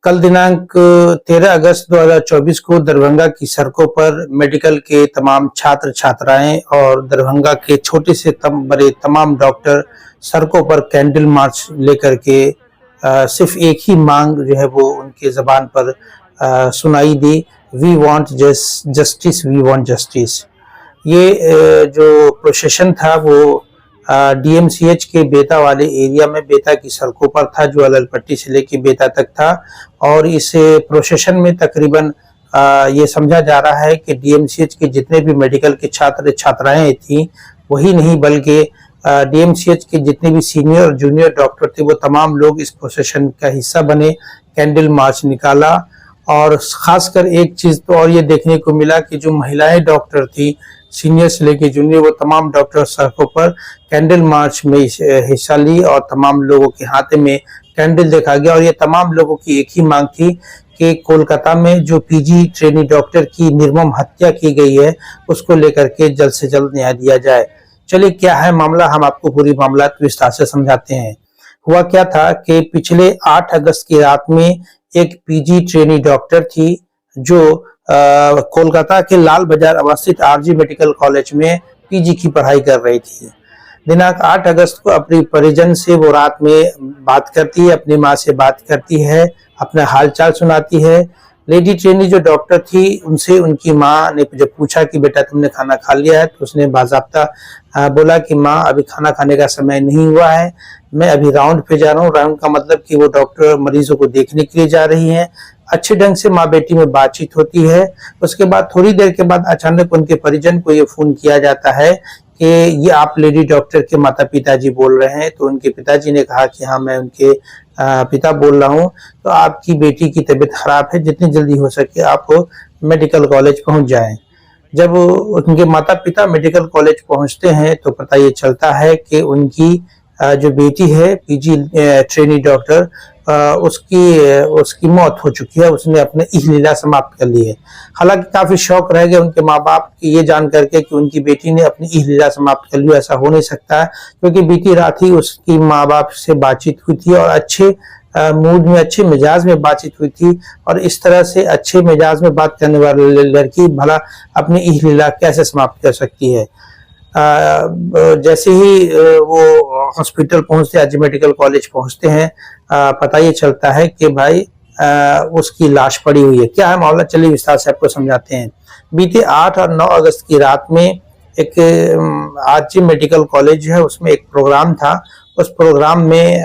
कल दिनांक 13 अगस्त 2024 को दरभंगा की सड़कों पर मेडिकल के तमाम छात्र छात्राएं और दरभंगा के छोटे से बड़े तमाम डॉक्टर सड़कों पर कैंडल मार्च लेकर के सिर्फ एक ही मांग जो है वो उनके जबान पर सुनाई दी। We want justice, we want justice. ये जो प्रोसेशन था वो डीएमसीएच के बेता वाले एरिया में बेता की सड़कों पर था, जो अललपट्टी से लेके बेता तक था। और इस प्रोसेशन में तकरीबन ये समझा जा रहा है कि डीएमसीएच के जितने भी मेडिकल के छात्र छात्राएं थी, वही नहीं बल्कि डीएमसीएच के जितने भी सीनियर और जूनियर डॉक्टर थे, वो तमाम लोग इस प्रोसेशन का हिस्सा बने, कैंडल मार्च निकाला। और खासकर एक चीज तो और ये देखने को मिला कि जो महिलाएं डॉक्टर थी, सीनियर से लेके जूनियर, वो तमाम डॉक्टर सड़कों पर कैंडल मार्च में हिस्सा ली और तमाम लोगों के हाथ में कैंडल देखा गया। और ये तमाम लोगों की एक ही मांग थी कि कोलकाता में जो पीजी ट्रेनी डॉक्टर की निर्मम हत्या की गई है, उसको लेकर के जल्द से जल्द न्याय दिया जाए। चलिए क्या है मामला, हम आपको पूरी मामला विस्तार से समझाते हैं। हुआ क्या था कि पिछले 8 अगस्त की रात में एक पीजी ट्रेनी डॉक्टर थी जो कोलकाता के लाल बाजार अवस्थित आरजी मेडिकल कॉलेज में पीजी की पढ़ाई कर रही थी। दिनांक 8 अगस्त को अपनी परिजन से वो रात में बात करती है, अपनी माँ से बात करती है, अपना हालचाल सुनाती है। लेडी ट्रेनी जो डॉक्टर थी, उनसे उनकी माँ ने जब पूछा कि बेटा तुमने खाना खा लिया है, तो उसने बाज़ाब्ता बोला कि माँ अभी खाना खाने का समय नहीं हुआ है, मैं अभी राउंड पे जा रहा हूँ। राउंड का मतलब कि वो डॉक्टर मरीजों को देखने के लिए जा रही हैं। अच्छे ढंग से माँ बेटी में बातचीत होती है। उसके बाद थोड़ी देर के बाद अचानक उनके परिजन को ये फोन किया जाता है कि ये आप लेडी डॉक्टर के माता पिताजी बोल रहे हैं। तो उनके पिताजी ने कहा कि हाँ मैं उनके पिता बोल रहा हूँ, तो आपकी बेटी की तबीयत खराब है, जितनी जल्दी हो सके आप मेडिकल कॉलेज पहुंच जाएं। जब उनके माता पिता मेडिकल कॉलेज पहुंचते हैं तो पता ये चलता है कि उनकी जो बेटी है पीजी ट्रेनी डॉक्टर, उसकी मौत हो चुकी है, उसने अपने इहलीला समाप्त कर ली है। हालांकि काफी शौक रह गया उनके माँ बाप की ये जान करके कि उनकी बेटी ने अपनी इहलीला समाप्त कर ली। ऐसा हो नहीं सकता है, क्योंकि बीती रात ही उसकी माँ बाप से बातचीत हुई थी और अच्छे मूड में, अच्छे मिजाज में बातचीत हुई थी। और इस तरह से अच्छे मिजाज में बात करने वाली लड़की भला अपनी इहलीला कैसे समाप्त कर सकती है। जैसे ही वो हॉस्पिटल पहुंचते, आरजी मेडिकल कॉलेज पहुंचते हैं, पता ये चलता है कि भाई उसकी लाश पड़ी हुई है। क्या है मामला, चलिए विस्तार से आपको समझाते हैं। बीते 8 और 9 अगस्त की रात में एक आरजी मेडिकल कॉलेज है, उसमें एक प्रोग्राम था। उस प्रोग्राम में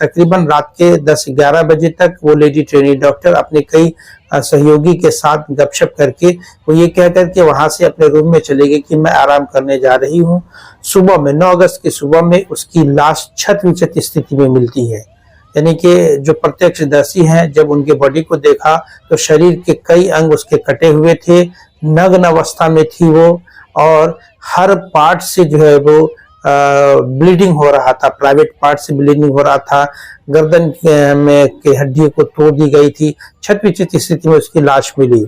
तकरीबन रात के 10-11 बजे तक वो लेडी ट्रेनी डॉक्टर अपने कई सहयोगी के साथ गपशप करके वो ये कहकर के वहां से अपने रूम में चले गए कि मैं आराम करने जा रही हूँ। सुबह में 9 अगस्त की सुबह में उसकी लाश छत विचत स्थिति में मिलती है। यानी कि जो प्रत्यक्षदर्शी हैं, जब उनके बॉडी को देखा तो शरीर के कई अंग उसके कटे हुए थे, नग्न अवस्था में थी वो, और हर पार्ट से जो है वो ब्लीडिंग हो रहा था, प्राइवेट पार्ट से ब्लीडिंग हो रहा था। गर्दन में के हड्डियों को तोड़ दी गई थी। छत विचित स्थिति में उसकी लाश मिली।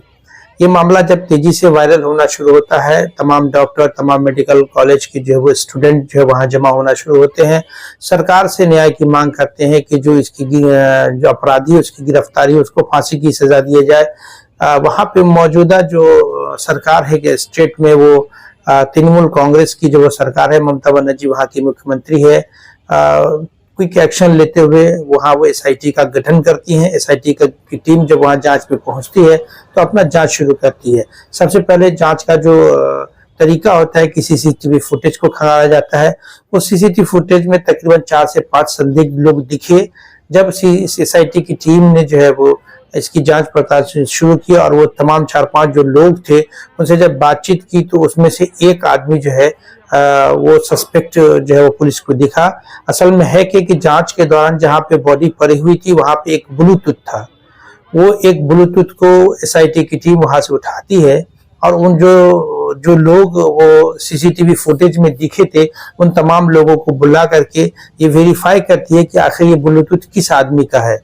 ये मामला जब तेजी से वायरल होना शुरू होता है, तमाम डॉक्टर, तमाम मेडिकल कॉलेज के जो है वो स्टूडेंट जो है वहां जमा होना शुरू होते हैं। सरकार से न्याय की मांग करते हैं कि जो इसकी जो अपराधी उसकी गिरफ्तारी, उसको फांसी की सजा दी जाए। वहां पे मौजूदा जो सरकार है कि स्टेट में, वो तृणमूल कांग्रेस की जो वो सरकार है, ममता बनर्जी वहां की मुख्यमंत्री है, क्विक एक्शन लेते हुए वहां वो एसआईटी का गठन करती हैं। एसआईटी की टीम जब वहां जांच में पहुंचती है तो अपना जांच शुरू करती है। सबसे पहले जांच का जो तरीका होता है कि सीसीटीवी फुटेज को खंगाला जाता है। उस सीसीटीवी फुटेज में तकरीबन 4 से 5 संदिग्ध लोग दिखे। जब एसआईटी की टीम ने जो है वो इसकी जांच पड़ताल शुरू की और वो तमाम 4-5 जो लोग थे उनसे जब बातचीत की, तो उसमें से एक आदमी जो है वो सस्पेक्ट जो है वो पुलिस को दिखा। असल में है कि जांच के दौरान जहां पे बॉडी पड़ी हुई थी वहां पे एक ब्लूटूथ था। वो एक ब्लूटूथ को एसआईटी की टीम वहां से उठाती है और उन जो लोग वो सीसीटीवी फुटेज में दिखे थे, उन तमाम लोगों को बुला करके ये वेरीफाई करती है कि आखिर ये ब्लूटूथ किस आदमी का है।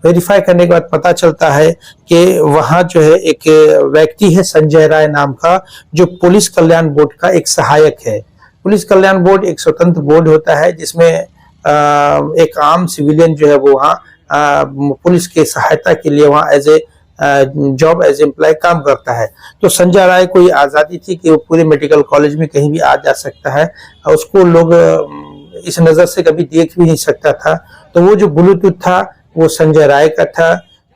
वेरीफाई करने के बाद पता चलता है कि वहां जो है एक व्यक्ति है संजय राय नाम का, जो पुलिस कल्याण बोर्ड का एक सहायक है। पुलिस कल्याण बोर्ड एक स्वतंत्र बोर्ड होता है जिसमें एक आम सिविलियन जो है वो वहाँ पुलिस के सहायता के लिए वहाँ as a job as employ काम करता है। तो संजय राय को ये आज़ादी थी कि वो पूरे मेडिकल कॉलेज में कहीं भी आ जा सकता है, उसको लोग इस नज़र से कभी देख भी नहीं सकता था। तो वो जो ब्लूटूथ था वो संजय राय का था।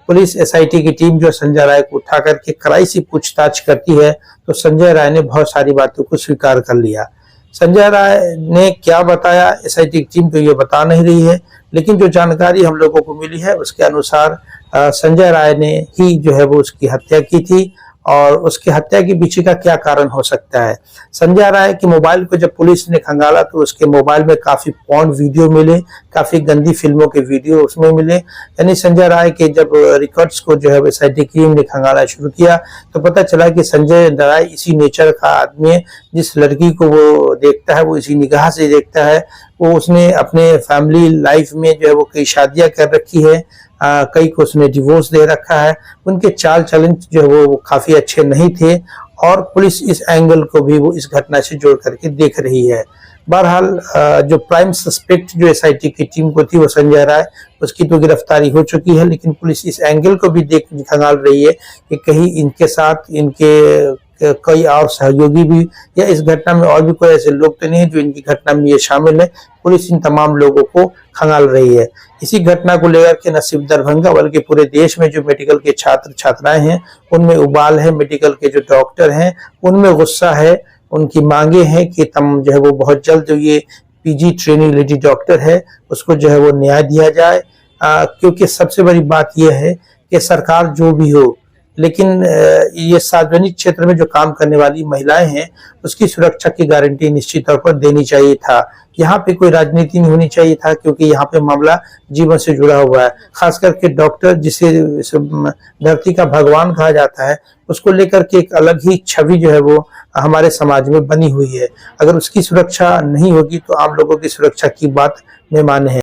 पुलिस एसआईटी की टीम जो संजय राय को उठा करके कड़ाई से पूछताछ करती है तो संजय राय ने बहुत सारी बातों को स्वीकार कर लिया। संजय राय ने क्या बताया एसआईटी की टीम तो ये बता नहीं रही है, लेकिन जो जानकारी हम लोगों को मिली है उसके अनुसार संजय राय ने ही जो है वो उसकी हत्या की थी। और उसकी हत्या के पीछे का क्या कारण हो सकता है? संजय राय के मोबाइल को जब पुलिस ने खंगाला तो उसके मोबाइल में काफी पॉर्न वीडियो मिले, काफी गंदी फिल्मों के वीडियो उसमें मिले। यानी संजय राय के जब रिकॉर्ड्स को जो है एसआईटी टीम ने खंगाला शुरू किया तो पता चला कि संजय राय इसी नेचर का आदमी है, जिस लड़की को वो देखता है वो इसी निगाह से देखता है। वो उसने अपने फैमिली लाइफ में जो है वो कई शादियां कर रखी है, कई को उसने डिवोर्स दे रखा है। उनके चाल चलन जो है वो काफी अच्छे नहीं थे और पुलिस इस एंगल को भी वो इस घटना से जोड़ करके देख रही है। बहरहाल जो प्राइम सस्पेक्ट जो एसआईटी की टीम को थी वो संजय राय, उसकी तो गिरफ्तारी हो चुकी है, लेकिन पुलिस इस एंगल को भी देख खंगाल रही है कि कहीं इनके साथ इनके कई और सहयोगी भी या इस घटना में और भी कोई ऐसे लोग तो नहीं है जो इनकी घटना में ये शामिल है। पुलिस इन तमाम लोगों को खंगाल रही है। इसी घटना को लेकर के न सिर्फ दरभंगा बल्कि पूरे देश में जो मेडिकल के छात्र छात्राएं हैं उनमें उबाल है, मेडिकल के जो डॉक्टर हैं उनमें गुस्सा है। उनकी मांगे हैं कि तम जो है वो बहुत जल्द जो ये पीजी ट्रेनी लेडी डॉक्टर है उसको जो है वो न्याय दिया जाए, क्योंकि सबसे बड़ी बात यह है कि सरकार जो भी हो लेकिन ये सार्वजनिक क्षेत्र में जो काम करने वाली महिलाएं हैं उसकी सुरक्षा की गारंटी निश्चित तौर पर देनी चाहिए था। यहाँ पे कोई राजनीति नहीं होनी चाहिए था, क्योंकि यहाँ पे मामला जीवन से जुड़ा हुआ है। खास करके डॉक्टर जिसे धरती का भगवान कहा जाता है उसको लेकर के एक अलग ही छवि जो है वो हमारे समाज में बनी हुई है। अगर उसकी सुरक्षा नहीं होगी तो आम लोगों की सुरक्षा की बात बेमानी है।